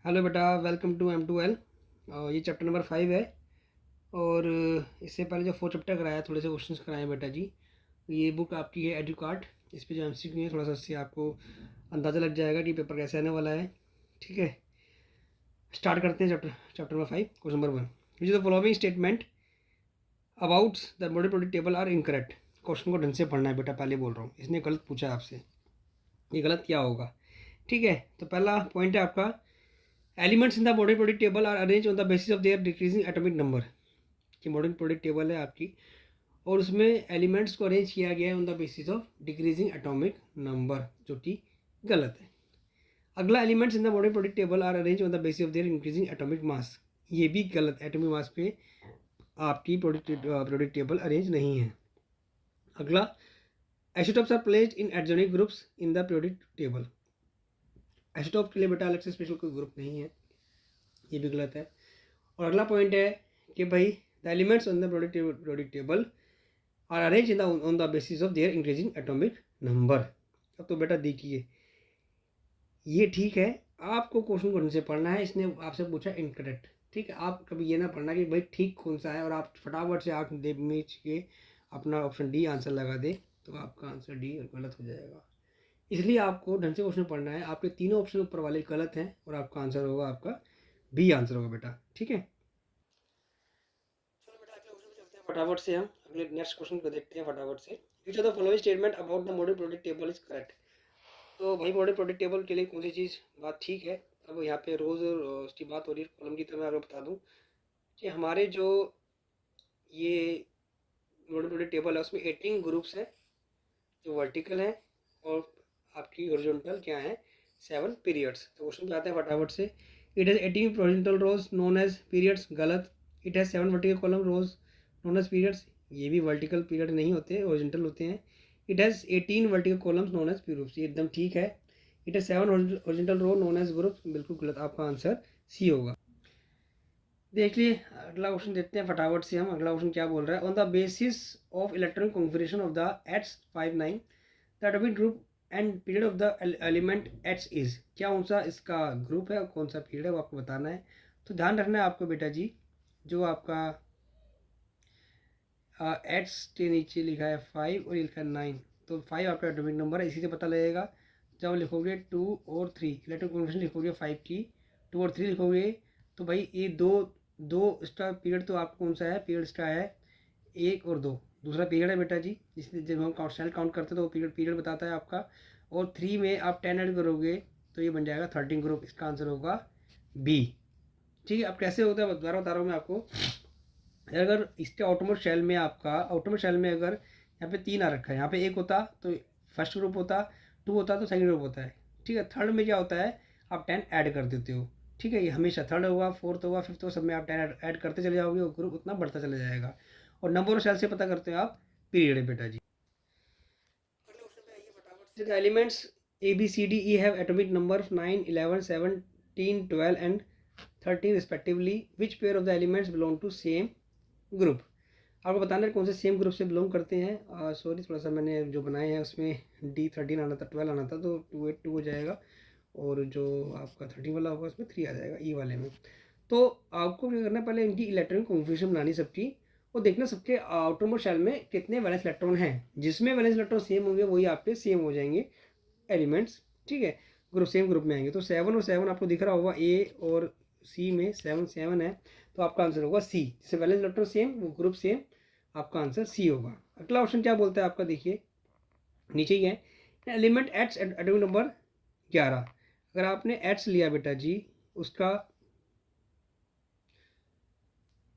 Hello बेटा, welcome to M2L। ये chapter number 5 है। और इससे पहले जो 4 चैप्टर कराया, थोड़े से क्वेश्चंस कराए बेटा जी। ये बुक आपकी है एडुकार्ट। इस पे जो MCQ है, थोड़ा सा इससे आपको अंदाज़ा लग जाएगा कि पेपर कैसे आने वाला है। ठीक है, स्टार्ट करते हैं chapter number 5। Question number 1, which the following statement about the model product table are incorrect. Question को ढंग से पढ़ना है बेटा, पहले बोल रहा हूँ। इसने गलत पूछा है आपसे, ये गलत क्या होगा। ठीक है, तो पहला पॉइंट है आपका, elements in the model product table are arrange on the basis of their decreasing atomic number. कि मॉडल प्रोडक्ट टेबल है आपकी, और उसमें एलिमेंट्स को अरेंज किया गया है on the basis of decreasing atomic number, जो कि गलत है। अगला, elements in the model product table are arrange on the basis of their increasing atomic mass. ये भी गलत, एटॉमिक मास पे आपकी प्रोडक्ट टेबल अरेंज नहीं है। अगला, isotopes are placed in adjoining groups in the product table. Isotope के लिए बेटा अलग से स्पेशल कोई ग्रुप नहीं है, ये भी गलत है। और अगला पॉइंट है कि भाई the elements on the product table are arrange in the on the basis of their increasing atomic number. अब तो बेटा देखिए, ये ठीक है, आपको क्वेश्चन को ढंग से पढ़ना है। इसने आपसे पूछा इनकरेक्ट। ठीक है, आप कभी ये ना पढ़ना कि भाई ठीक कौन सा है और आप फटाफट से आँख दे मीच के अपना ऑप्शन डी आंसर लगा दे, तो आपका आंसर डी गलत हो जाएगा। इसलिए आपको ढंग से क्वेश्चन पढ़ना है। आपके तीनों ऑप्शन ऊपर वाले गलत हैं और आपका आंसर होगा, आपका बी आंसर होगा बेटा। ठीक है, चलो बेटा अगले क्वेश्चन पे चलते हैं फटाफट से। हम अगले नेक्स्ट क्वेश्चन को देखते हैं फटाफट से। विच of the following statement about the model product table is correct. तो भाई मॉडल प्रोडक्ट टेबल के लिए कौन सी चीज़ बात ठीक है। अब यहाँ पे रोज़ और उसकी बात हो रही है कॉलम की, तो मैं आपको बता दूँ कि हमारे जो ये मॉडल प्रोडक्ट टेबल है, उसमें 18 ग्रुप्स हैं जो वर्टिकल हैं, और आपकी हॉरिजॉन्टल क्या है, 7 पीरियड्स। तो क्वेश्चन पे आते हैं फटाफट से। It has 18 horizontal rows known as periods, गलत। It has 7 vertical column rows known as periods, ये भी वर्टिकल पीरियड नहीं होते, हॉरिजॉन्टल होते हैं। It has 18 vertical columns known as groups, ये एकदम ठीक है। It has 7 horizontal row known as groups, बिल्कुल गलत, आपका आंसर सी होगा। देख लिए, अगला क्वेश्चन देखते हैं फटाफट से हम। अगला क्वेश्चन क्या बोल रहा है, on the basis of electronic configuration of the its 59 the atomic group and period of the element its is. क्या कौन सा इसका ग्रुप है और कौन सा पीरियड है, वो आपको बताना है। तो ध्यान रखना है आपको बेटा जी, जो आपका एट्स के नीचे लिखा है 5 और ये लिखा है 9, तो 5 आपका एटॉमिक नंबर है, इसी से पता लगेगा। जब लिखोगे 2 और 3, इलेक्ट्रॉनिक कॉन्फ़िगरेशन लिखोगे 5 की, 2 और 3 लिखोगे, तो भाई ये दो दो इसका पीरियड तो आपको कौन सा है, पीरियड इसका है 1 और 2, दूसरा पीरियड है बेटा जी। जिसमें जब हम सेल काउंट करते हैं तो वो पीरियड बताता है आपका। और 3 में आप 10 ऐड करोगे तो ये बन जाएगा 13 ग्रुप, इसका आंसर होगा बी। ठीक है, अब कैसे होता है दोबारा बता रहा हूँ मैं आपको। अगर इसके ऑटोमेट शेल में, आपका ऑटोमेट शेल में अगर यहाँ पे 3 आ रखा है, यहाँ पे 1 होता तो फर्स्ट ग्रुप होता, 2 होता तो सेकंड ग्रुप होता है। ठीक है, थर्ड में क्या होता है, आप 10 ऐड कर देते हो। ठीक है, ये हमेशा थर्ड होगा, फोर्थ होगा, फिफ्थ होगा, सब में आप 10 ऐड करते चले जाओगे, वो ग्रुप उतना बढ़ता चला जाएगा। और नंबर ऑफ सेल से पता करते हो आप पीरियड है बेटा जी। अगले ऑप्शन पे आइए फटाफट से। द एलिमेंट्स ABCDE have atomic number 9, 11, 17, 12 and 13 respectively. Which pair of the elements belong to same group. आपको बताना है कौन से सेम ग्रुप से बिलोंग करते हैं। सॉरी, थोड़ा सा मैंने जो बनाए हैं उसमें D13 आना था, 12 आना था, तो 282 हो जाएगा। और जो आपका 13 वाला होगा उसमें 3 आ जाएगा ई वाले में। तो आपको क्या करना है, पहले इनकी इलेक्ट्रॉनिक कॉन्फ़िगरेशन बनानी सबकी, और देखना सबके आउटरमोस्ट शेल में कितने वैलेंस इलेक्ट्रॉन हैं। जिसमें वैलेंस इलेक्ट्रॉन सेम होंगे वही आपके सेम हो जाएंगे एलिमेंट्स। ठीक है, ग्रुप सेम ग्रुप में आएंगे। तो 7 और 7 आपको दिख रहा होगा, ए और सी में 7 7 है, तो आपका आंसर होगा सी। जैसे वैलेंस इलेक्ट्रॉन सेम, वो ग्रुप सेम, आपका आंसर सी होगा। अगला ऑप्शन क्या बोलता है आपका, देखिए नीचे ही है, एलिमेंट एट्स एटॉमिक नंबर 11। अगर आपने एट्स लिया बेटा जी उसका,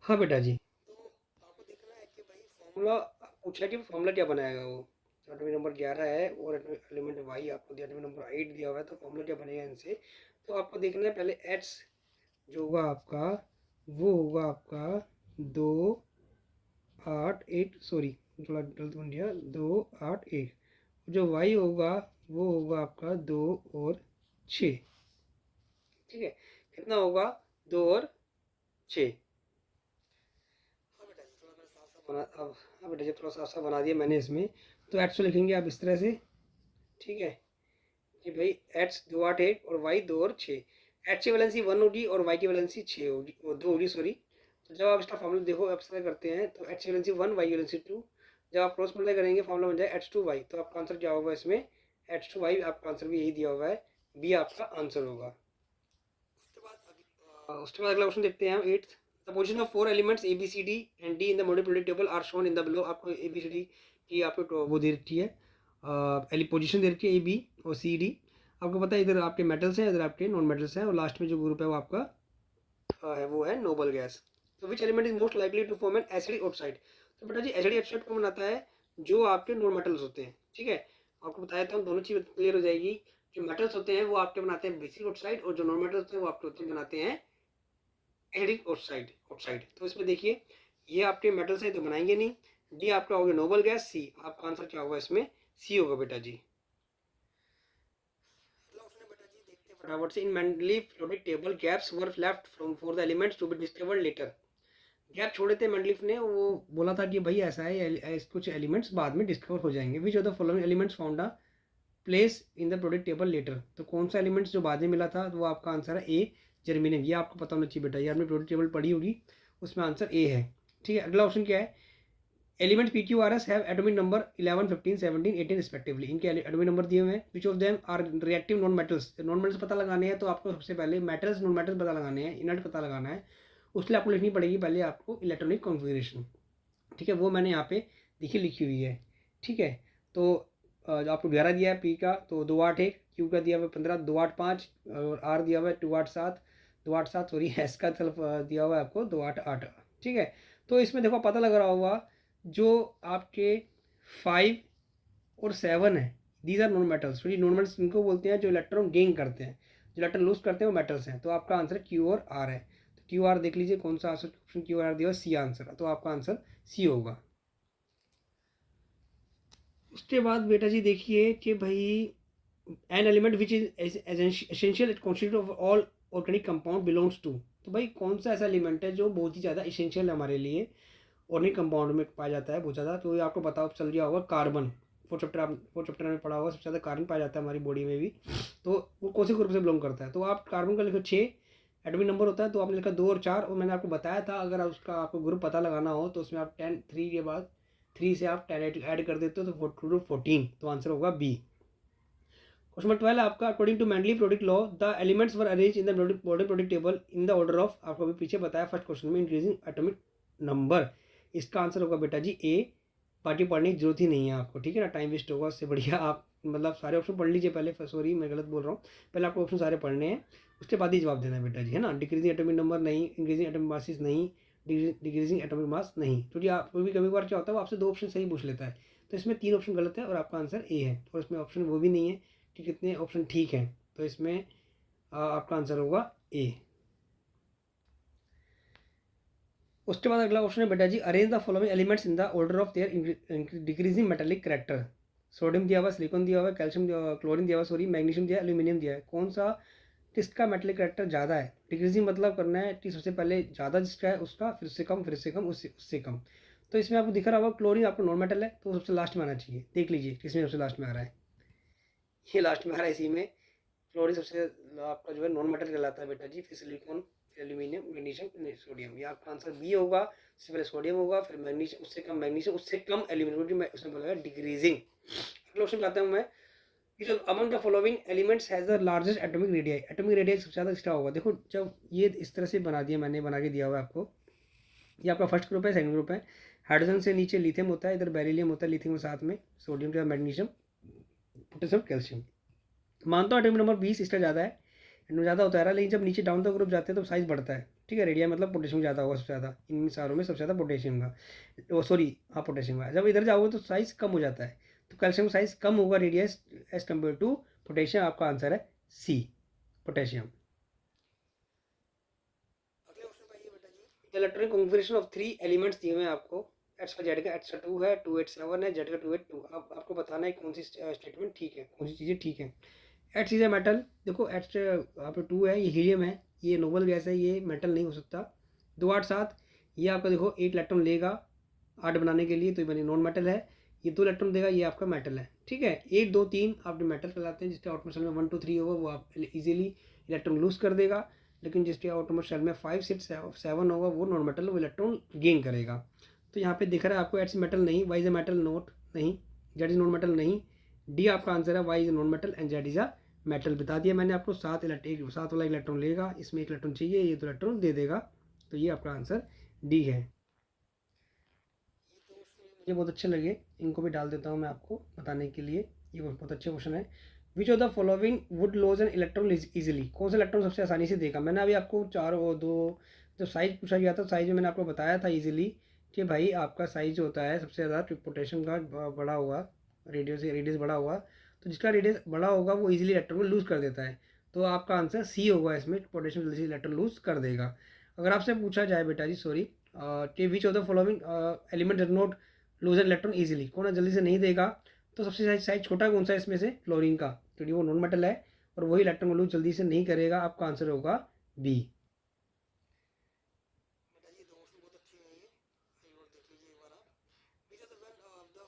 हाँ बेटा जी, तो आपको देखना है कि भाई फॉर्मूला पूछा है कि फॉर्मूला क्या बनाएगा वो। एटॉमिक नंबर 11 है और एलिमेंट वाई आपको दिया, एटॉमिक नंबर 8 दिया हुआ है, तो फॉर्मूला क्या बनेगा इनसे। तो आपको देखना है पहले एट्स जो होगा आपका, वो होगा आपका 2 8 1, सॉरी थोड़ा गलत बन गया, 2 8 1। जो वाई होगा वो होगा आपका 2 और 6। ठीक है, कितना होगा, 2 और 6। हाँ बेटा जी, थोड़ा मैंने साफ साफ बना, अब हाँ बेटा जी थोड़ा साफ साफ बना दिया मैंने इसमें। तो एट्स को लिखेंगे आप इस तरह से। ठीक है कि भाई एट्स 2 8 1 और वाई 2 और 6। एच की वैलेंसी 1 होगी और वाई की वैलेंसी 6 होगी, वो 2 होगी सॉरी। तो जब आप इसका फॉर्मूला देखो अप्लाई करते हैं तो एच की वैलेंसी 1, वाई की वैलेंसी 2, जब आप क्रॉस मल्टीप्लाई करेंगे फॉर्मूला बन जाए H2Y। तो आपका आंसर क्या होगा इसमें, H2Y। आपका आंसर भी यही दिया हुआ है, बी आपका आंसर होगा। उसके बाद अगला क्वेश्चन देखते हैं हम 8th। The position of 4 elements A B C D and D in the model product table are shown in the below. आपको ए बी सी डी की आपको वो दे रखी है, पोजीशन दे रखी है ए बी और सी डी। आपको पता है इधर आपके मेटल्स हैं, इधर आपके नॉन मेटल्स हैं, और लास्ट में जो ग्रुप है वो आपका है वो है नोबल गैस। तो which element is most likely to form an acidic oxide. तो बेटा जी एसिडिक ऑक्साइड कौन बनाता है, जो आपके नॉन मेटल्स होते हैं। ठीक है, आपको बताया था दोनों चीज़ क्लियर हो जाएगी। जो मेटल्स होते हैं वो आपके बनाते हैं बेसिक ऑक्साइड, और जो नॉन मेटल्स होते हैं वो आपके होते हैं बनाते हैं एसिडिक ऑक्साइड। तो इसमें देखिए ये आपके मेटल्स हैं तो बनाएंगे नहीं। डी आपका होगा नोबल गैस। सी आपका आंसर क्या होगा इसमें, सी होगा बेटा जी। फटाफट से in Mendeleev periodic table gaps were left from for the elements to be discovered later. Gap छोड़े थे मेंडलीफ ने, वो बोला था कि भाई ऐसा है कुछ एलिमेंट्स बाद में डिस्कवर हो जाएंगे। Which of the following elements found a place in the product table later. तो कौन सा एलिमेंट्स जो बाद में मिला था, तो वो आपका आंसर है ए, जर्मीनियम। ये आपको पता होना चाहिए बेटा, ये आपने प्रोडक्ट टेबल पढ़ी होगी, उसमें आंसर ए है। ठीक है, अगला ऑप्शन क्या है, element P Q R S have atomic number 11, 15, 17, 18 respectively. इनके एटॉमिक नंबर दिए हुए हैं। Which of them are reactive non metals. Non metals पता लगाने हैं तो आपको सबसे पहले मेटल्स नॉन मेटल्स पता लगाने हैं, इनर्ट पता लगाना है। उसके लिए आपको लिखनी पड़ेगी पहले आपको इलेक्ट्रॉनिक कॉन्फ़िगरेशन। ठीक है, वो मैंने यहाँ पे लिखी हुई है। ठीक है, तो आपको 11 दिया है पी का, तो 2 8 1, क्यू का दिया हुआ है 15, 2 8 5, और आर दिया हुआ है 2 8 7, 2 8 7 सॉरी, एस का सेल्फ दिया हुआ है आपको 2 8 8। ठीक है, तो इसमें देखो पता लग रहा होगा जो आपके 5 और 7 है, दीज आर नॉन मेटल्स। तो ये नॉन मेटल्स इनको बोलते हैं जो इलेक्ट्रॉन गेन करते हैं, जो इलेक्ट्रॉन लूज करते हैं वो मेटल्स हैं। तो आपका आंसर क्यू और आर है। तो क्यू आर देख लीजिए कौन सा आंसर, ऑप्शन क्यू आर दिया सी आंसर, तो आपका आंसर सी होगा। उसके बाद बेटा जी देखिए कि भाई an element which is essential constitute of all organic compound belongs to. तो भाई कौन सा ऐसा एलिमेंट है जो बहुत ही ज़्यादा एसेंशियल है हमारे लिए, ऑर्गेनिक कंपाउंड में पाया जाता है बहुत ज़्यादा। तो ये आपको पता चल गया होगा, कार्बन। फोर चैप्टर में पढ़ा होगा, सबसे ज़्यादा कार्बन पाया जाता है हमारी बॉडी में भी। तो वो कौन से ग्रुप से बिलोंग करता है, तो आप कार्बन का लिखो 6 एटॉमिक नंबर होता है, तो आपने लिखा 2 और 4। और मैंने आपको बताया था अगर उसका आपको ग्रुप पता लगाना हो तो उसमें आप 10 3 के बाद 3 से आप 10 ऐड कर देते हो तो 14, तो आंसर होगा बी। क्वेश्चन नंबर 12 आपका, according to Mendeleev product law the elements were arrange in the body product table in the order of. आपको अभी पीछे बताया फर्स्ट क्वेश्चन में, इंक्रीजिंग एटॉमिक नंबर। इसका आंसर होगा बेटा जी ए। बाकी पढ़ने की जरूरत ही नहीं है आपको। ठीक है ना, टाइम वेस्ट होगा, उससे बढ़िया आप मतलब सारे ऑप्शन पढ़ लीजिए पहले। सॉरी मैं गलत बोल रहा हूँ, पहले आपको ऑप्शन सारे पढ़ने हैं, उसके बाद ही जवाब देना है बेटा जी, है ना। डिक्रीजिंग एटॉमिक नंबर नहीं, इंक्रीजिंग एटॉमिक मासेस नहीं, डिक्रीजिंग एटॉमिक मास नहीं। तो जी आपको भी कभी बार क्या होता है वो आपसे 2 ऑप्शन सही पूछ लेता है, तो इसमें 3 ऑप्शन गलत है और आपका आंसर ए है। और इसमें ऑप्शन वो भी नहीं है कि कितने ऑप्शन ठीक हैं, तो इसमें आपका आंसर होगा ए। उसके बाद अगला क्वेश्चन है बेटा जी, arrange the following elements in the order of their decreasing metallic character. Sodium दिया हुआ, सिलिकॉन दिया हुआ है, कैल्शियम क्लोरीन दिया हुआ सॉरी, मैग्नीशियम दिया है, एल्यूमिनियम दिया है। कौन सा किसका मेटेलिक कैरेक्टर ज़्यादा है। डिक्रीजिंग मतलब करना है कि सबसे पहले ज़्यादा जिसका है उसका, फिर उससे कम, फिर उससे कम, उससे कम। तो इसमें आपको दिख रहा होगा क्लोरीन आपको नॉन मेटल है, तो सबसे लास्ट में आना चाहिए। देख लीजिए किसमें सबसे लास्ट में आ रहा है, ये लास्ट में आ रहा है इसी में। क्लोरीन सबसे आपका जो है नॉन मेटल कहलाता है बेटा जी, फिर सिलिकॉन, एल्यूमिनियम, मैग्नीशियम, सोडियम। ये आपका आंसर बी होगा। सबसे पहले सोडियम होगा, फिर मैग्नीशियम, उससे कम मैग्नीशियम, उससे कम एल्यूमिनियम, क्योंकि मैं उसमें बोला डिक्रीजिंग। अगला क्वेश्चन लाता हूँ मैं, among the following elements has the largest atomic radius. Atomic radius सबसे ज़्यादा इसका होगा। देखो जब ये इस तरह से बना दिया मैंने, बना के दिया हुआ है आपको, ये आपका फर्स्ट ग्रुप है, सेकंड ग्रुप है। हाइड्रोजन से नीचे लिथियम होता है, इधर बेरिलियम होता है, लिथियम के साथ में सोडियम के साथ मैग्नीशियम, पोटेशियम, कैल्शियम। मानता हूँ एटॉमिक नंबर 20 इसका ज़्यादा है, ज़्यादा होता है, लेकिन जब नीचे डाउन द ग्रुप जाते हैं तो साइज़ बढ़ता है। ठीक है, रेडिया मतलब पोटेशियम ज़्यादा होगा सबसे ज़्यादा, इन सारों में सबसे ज़्यादा पोटेशियम का, वो सॉरी हाँ पोटेशियम का। जब इधर जाओगे तो साइज़ कम हो जाता है, तो कैल्शियम साइज़ कम होगा radius as compare to potassium. आपका आंसर है C, potassium. Electronic configuration of 3 elements दिए हुए हैं आपको, एक्स का जेड का एक्स का 2 है, 2 8 7 है, जेड का 2 8 2। अब आपको बताना है कौन सी स्टेटमेंट ठीक है, कौन सी चीज़ें ठीक है। H is a metal. देखो एच यहाँ पे 2 है, ये हीलियम है, ये नोबल गैस है, ये मेटल नहीं हो सकता। 2 8 7, ये आपका देखो 8 इलेक्ट्रॉन लेगा 8 बनाने के लिए, तो ये बनी नॉन मेटल है। ये 2 इलेक्ट्रॉन देगा, ये आपका मेटल है। ठीक है। 1 2 3 आप मेटल कहलाते हैं, जिसके आउटरमोस्ट शेल में 1 2 3 होगा वो आप इजीली इलेक्ट्रॉन लूज कर देगा, लेकिन जिसके आउटरमोस्ट शेल में 5 6 7 होगा वो नॉन मेटल, वो इलेक्ट्रॉन गेन करेगा। तो यहाँ पे दिख रहा है आपको एट्स मेटल नहीं, Y is a metal not नहीं, जेड इज नॉन मेटल नहीं, डी आपका आंसर है, Y is non metal and Z is a metal. बता दिया मैंने आपको। 7 वाला इलेक्ट्रॉन लेगा, इसमें 1 इलेक्ट्रॉन चाहिए, ये 2 इलेक्ट्रॉन दे देगा, तो ये आपका आंसर डी है। मुझे बहुत अच्छे लगे, इनको भी डाल देता हूँ मैं आपको बताने के लिए। ये बहुत अच्छे क्वेश्चन है। Which of the following would lose an electron easily, कौन सा इलेक्ट्रॉन सबसे आसानी से देगा। मैंने अभी आपको 4 और 2 जब साइज पूछा गया था, साइज में मैंने आपको बताया था इजीली कि भाई आपका साइज होता है सबसे ज़्यादा पोटेशियम का बड़ा हुआ, रेडियस बड़ा हुआ, तो जिसका रेडियस बड़ा होगा वो इजीली इलेक्ट्रॉन को लूज़ कर देता है। तो आपका आंसर सी होगा, इसमें पोटेशियम जल्दी से इलेक्ट्रॉन लूज़ कर देगा। अगर आपसे पूछा जाए बेटा जी, सॉरी, कि विच of the following element does not lose an electron easily, कौन जल्दी से नहीं देगा, तो सबसे साइज छोटा कौन सा है इसमें से, क्लोरीन का, क्योंकि वो नॉन मेटल है और वही इलेक्ट्रॉन को लूज जल्दी से नहीं करेगा। आपका आंसर होगा B.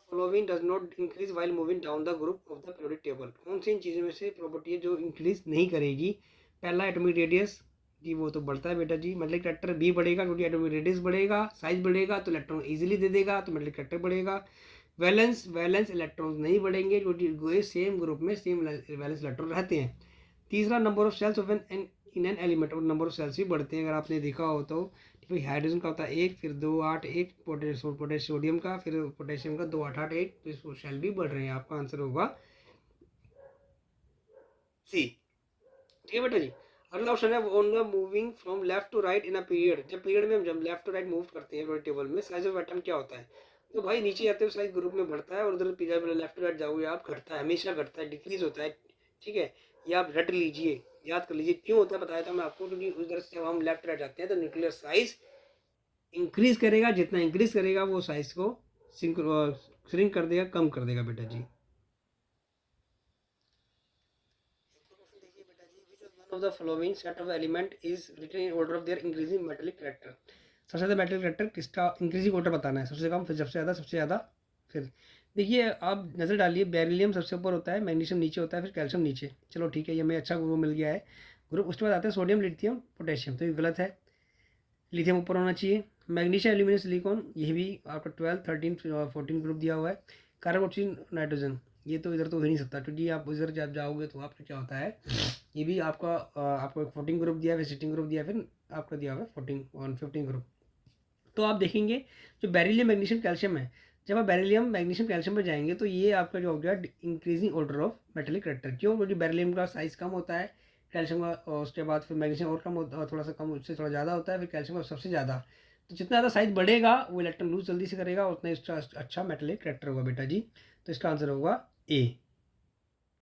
Following does not increase while moving down the group of the periodic table, कौन सी इन चीज़ों में से प्रॉपर्टी है जो इंक्रीज नहीं करेगी। पहला एटॉमिक रेडियस जी, वो तो बढ़ता है बेटा जी, मेटलिक कैरेक्टर बी बढ़ेगा, क्योंकि एटॉमिक रेडियस बढ़ेगा, साइज बढ़ेगा तो इलेक्ट्रॉन इजीली दे देगा, तो मेटलिक कैरेक्टर बढ़ेगा। वैलेंस इलेक्ट्रॉन्स नहीं बढ़ेंगे, क्योंकि सेम ग्रुप में सेम वैलेंस इलेक्ट्रॉन रहते हैं। तीसरा, number of shells of an in an element, और नंबर ऑफ सेल्स भी बढ़ते हैं, अगर आपने देखा हो तो। भाई हाइड्रोजन का होता है 1, फिर 2 8 1, पोटेशियम का, फिर पोटेशियम का 2 8 8 1, तो इसको सेल भी बढ़ रहे हैं। आपका आंसर होगा सी। ठीक है बेटा जी। अगला ऑप्शन है on the moving from left to right in a period, जब पीरियड में हम जब लेफ्ट टू राइट मूव करते हैं टेबल में, साइज ऑफ एटम क्या होता है। तो भाई नीचे जाते हुए साइज ग्रुप में बढ़ता है, और उधर पीरियड लेफ्ट टू राइट जाओगे आप घटता है, हमेशा घटता है, डिक्रीज होता है। ठीक है, ये आप रट लीजिए, याद कर लीजिए क्यों होता है, बताया था मैं आपको, क्योंकि उधर से जब हम लेफ्ट राइट जाते हैं तो न्यूक्लियर साइज इंक्रीज करेगा, जितना इंक्रीज करेगा वो साइज को श्रिंक कर देगा, कम कर देगा बेटा जी। of the following set of element is written in order of their increasing metallic character, सबसे ज़्यादा मेटल कैरेक्टर किसका इंक्रीजिंग ऑर्डर बताना है, सबसे कम, फिर सबसे ज़्यादा। फिर देखिए आप नज़र डालिए, बेरिलियम सबसे ऊपर होता है, मैग्नीशियम नीचे होता है, फिर कैल्शियम नीचे। चलो ठीक है, ये हमें अच्छा ग्रुप मिल गया है ग्रुप। उसके बाद आते हैं सोडियम लिथियम पोटेशियम, तो ये गलत है, लिथियम ऊपर होना चाहिए। मैग्नीशियम एल्यूमिनियम सिलिकॉन, ये भी आपका 12 13 14 ग्रुप दिया हुआ है। कार्बन ऑक्सीजन नाइट्रोजन, ये तो इधर तो हो नहीं सकता, क्योंकि आप इधर जब जाओगे तो आपका क्या होता है, ये भी आपका आपको 14 ग्रुप दिया है, फिर 16 ग्रुप दिया है, फिर आपका दिया हुआ है 15 ग्रुप। तो आप देखेंगे जो बेरिलियम मैग्नीशियम कैल्शियम है, जब आप बेरिलियम मैग्नीशियम कैल्शियम पर जाएंगे तो ये आपका जो हो गया increasing order of metallic character. क्यों, क्योंकि बेरिलियम का साइज कम होता है, कैल्शियम का, और उसके बाद फिर मैग्नीशियम और कम होता है, थोड़ा सा कम, उससे थोड़ा ज़्यादा होता है, फिर कैल्शियम का सबसे ज़्यादा। तो जितना ज़्यादा साइज बढ़ेगा वो इलेक्ट्रॉन लूज जल्दी से करेगा, उतना इसका अच्छा मेटेलिक कैरेक्टर होगा बेटा जी। तो इसका आंसर होगा ए।